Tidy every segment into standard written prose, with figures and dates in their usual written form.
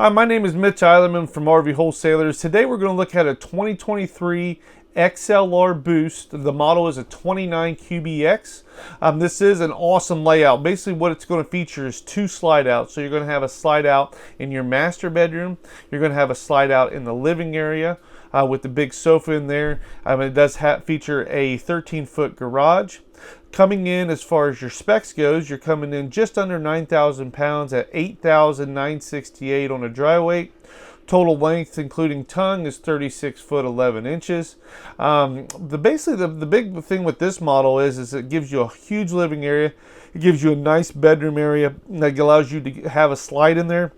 Hi, my name is Mitch Eilerman from RV Wholesalers. Today we're going to look at a 2023 XLR Boost. The model is a 29 QBX. This is an awesome layout. Basically what it's going to feature is two slide outs. So you're going to have a slide out in your master bedroom. You're going to have a slide out in the living area with the big sofa in there. It does feature a 13-foot garage. Coming in, as far as your specs goes, you're coming in just under 9,000 pounds at 8,968 on a dry weight. Total length, including tongue, is 36 foot 11 inches. Basically, the big thing with this model is it gives you a huge living area. It gives you a nice bedroom area that allows you to have a slide in there.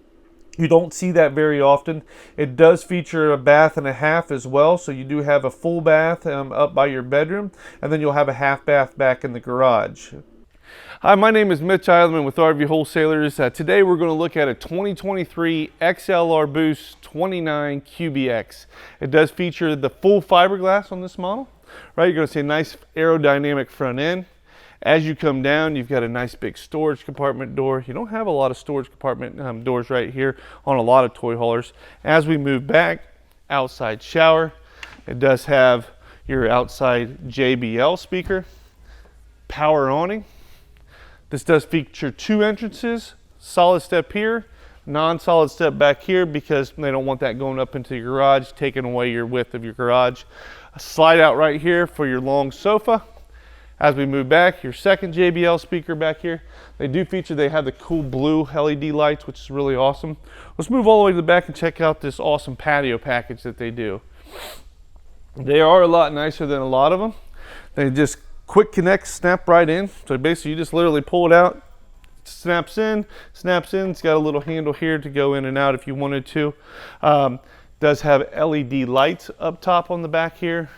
You don't see that very often. It does feature a bath and a half as well, so you do have a full bath up by your bedroom, and then you'll have a half bath back in the garage. Hi, my name is Mitch Eilerman with RV Wholesalers. Today we're going to look at a 2023 XLR Boost 29 QBX. It does feature the full fiberglass on this model. Right, you're going to see a nice aerodynamic front end. As you come down, you've got a nice big storage compartment door. You don't have a lot of storage compartment doors right here on a lot of toy haulers. As we move back, outside shower. It does have your outside JBL speaker, power awning. This does feature two entrances, solid step here, non-solid step back here because they don't want that going up into your garage, taking away your width of your garage. A slide out right here for your long sofa. As we move back, your second JBL speaker back here. They have the cool blue LED lights, which is really awesome. Let's move all the way to the back and check out this awesome patio package that they do. They are a lot nicer than a lot of them. They just quick connect, snap right in. So basically you just literally pull it out, snaps in. It's got a little handle here to go in and out if you wanted to. Does have LED lights up top on the back here.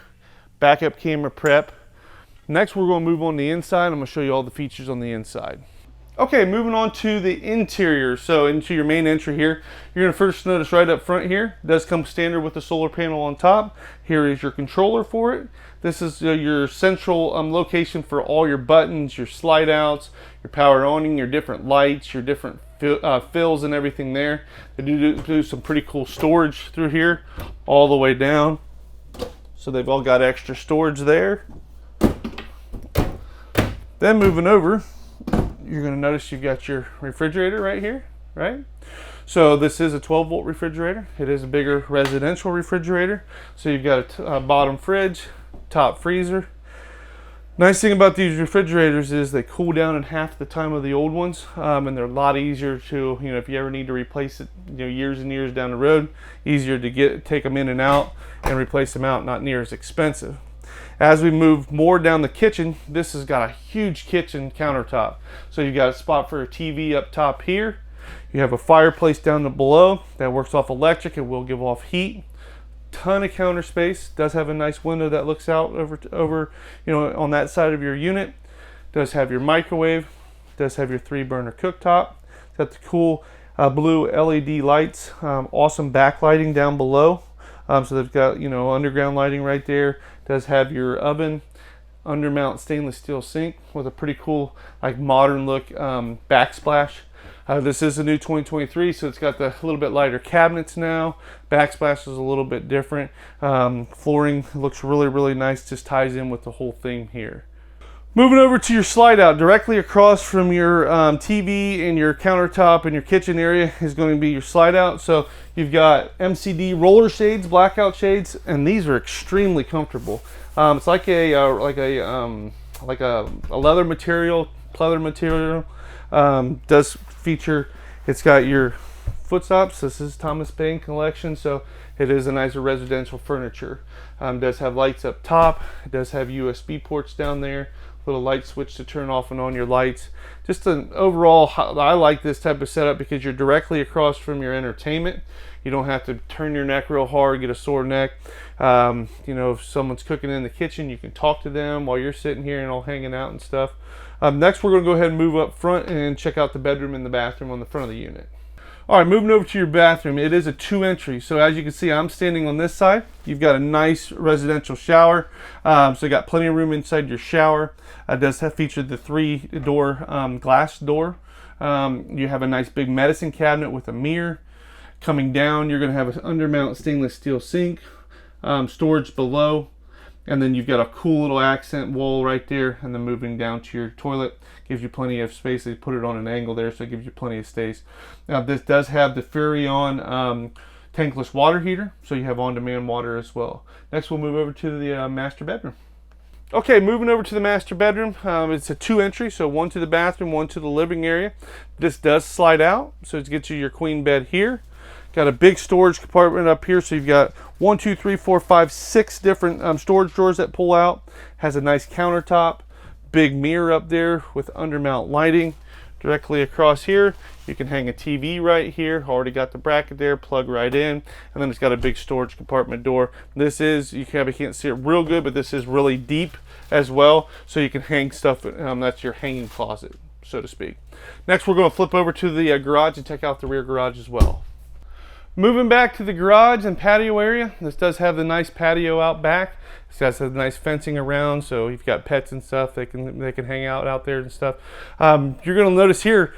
Backup camera prep. Next, we're going to move on the inside. I'm going to show you all the features on the inside. Okay, moving on to the interior. So into your main entry here, you're going to first notice right up front here, it does come standard with the solar panel on top. Here is your controller for it. This is your central location for all your buttons, your slide outs, your power awning, your different lights, your different fills and everything there. They do some pretty cool storage through here all the way down. So they've all got extra storage there. Then moving over, you're going to notice you've got your refrigerator right here, right? So this is a 12-volt refrigerator. It is a bigger residential refrigerator. So you've got a bottom fridge, top freezer. Nice thing about these refrigerators is they cool down in half the time of the old ones, and they're a lot easier to, if you ever need to replace it, years and years down the road, easier to take them in and out and replace them out, not near as expensive. As we move more down the kitchen, this has got a huge kitchen countertop. So you've got a spot for a TV up top here. You have a fireplace down below that works off electric. It will give off heat. Ton of counter space. Does have a nice window that looks out over on that side of your unit. Does have your microwave. Does have your 3-burner cooktop. It's got the cool blue LED lights. Awesome backlighting down below. So they've got underground lighting right there. Does have your oven, undermount stainless steel sink with a pretty cool modern look backsplash. This is a new 2023, so it's got the little bit lighter cabinets now. Backsplash is a little bit different. Flooring looks really nice, just ties in with the whole thing here. Moving over to your slide out, directly across from your TV and your countertop and your kitchen area is going to be your slide out. So you've got MCD roller shades, blackout shades, and these are extremely comfortable. It's like a leather material, pleather material. Does feature, it's got your footstops. This is Thomas Bain collection, so it is a nicer residential furniture. Does have lights up top. It does have USB ports down there. Little light switch to turn off and on your lights. Just an overall, I like this type of setup because you're directly across from your entertainment. You don't have to turn your neck real hard, get a sore neck. If someone's cooking in the kitchen, you can talk to them while you're sitting here and all hanging out and stuff. Next, we're going to go ahead and move up front and check out the bedroom and the bathroom on the front of the unit. All right, moving over to your bathroom, it is a 2-entry. So as you can see, I'm standing on this side. You've got a nice residential shower. So you got plenty of room inside your shower. It does have featured the 3-door glass door. You have a nice big medicine cabinet with a mirror. Coming down, you're going to have an undermount stainless steel sink, storage below, and then you've got a cool little accent wall right there, and then moving down to your toilet gives you plenty of space. They put it on an angle there, so it gives you plenty of space. Now this does have the Furrion tankless water heater, so you have on-demand water as well. Next we'll move over to the master bedroom. Okay, moving over to the master bedroom. It's a 2 entry, so 1 to the bathroom, 1 to the living area. This does slide out, so it gets you your queen bed here. Got a big storage compartment up here, so you've got 1, 2, 3, 4, 5, 6 different storage drawers that pull out. Has a nice countertop, big mirror up there with undermount lighting. Directly across here, you can hang a TV right here. Already got the bracket there, plug right in, and then it's got a big storage compartment door. This is, you probably can't see it real good, but this is really deep as well, so you can hang stuff. That's your hanging closet, so to speak. Next, we're going to flip over to the garage and check out the rear garage as well. Moving back to the garage and patio area, this does have the nice patio out back. This has a nice fencing around, so you've got pets and stuff, they can hang out there and stuff. You're going to notice here,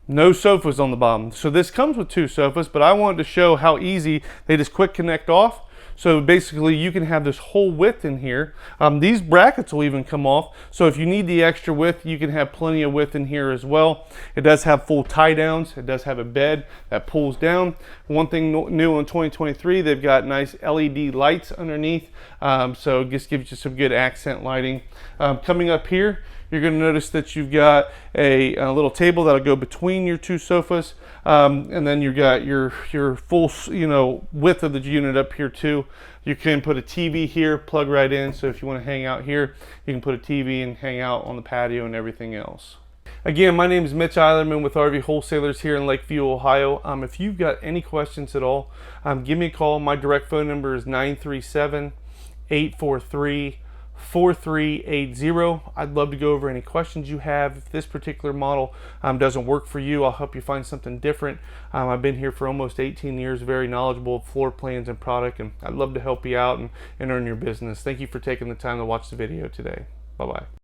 no sofas on the bottom. So this comes with 2 sofas, but I wanted to show how easy they just quick connect off. So basically you can have this whole width in here. These brackets will even come off. So if you need the extra width, you can have plenty of width in here as well. It does have full tie downs. It does have a bed that pulls down. One thing new in 2023, they've got nice LED lights underneath. So it just gives you some good accent lighting. Coming up here, you're going to notice that you've got a little table that'll go between your 2 sofas, and then you've got your full width of the unit up here too. You can put a TV here, plug right in, so if you want to hang out here, you can put a TV and hang out on the patio and everything else. Again, my name is Mitch Eilerman with RV Wholesalers here in Lakeview, Ohio. If you've got any questions at all, give me a call. My direct phone number is 937-843-4380. I'd love to go over any questions you have. If this particular model doesn't work for you, I'll help you find something different. I've been here for almost 18 years, very knowledgeable of floor plans and product, and I'd love to help you out and earn your business. Thank you for taking the time to watch the video today. Bye-bye.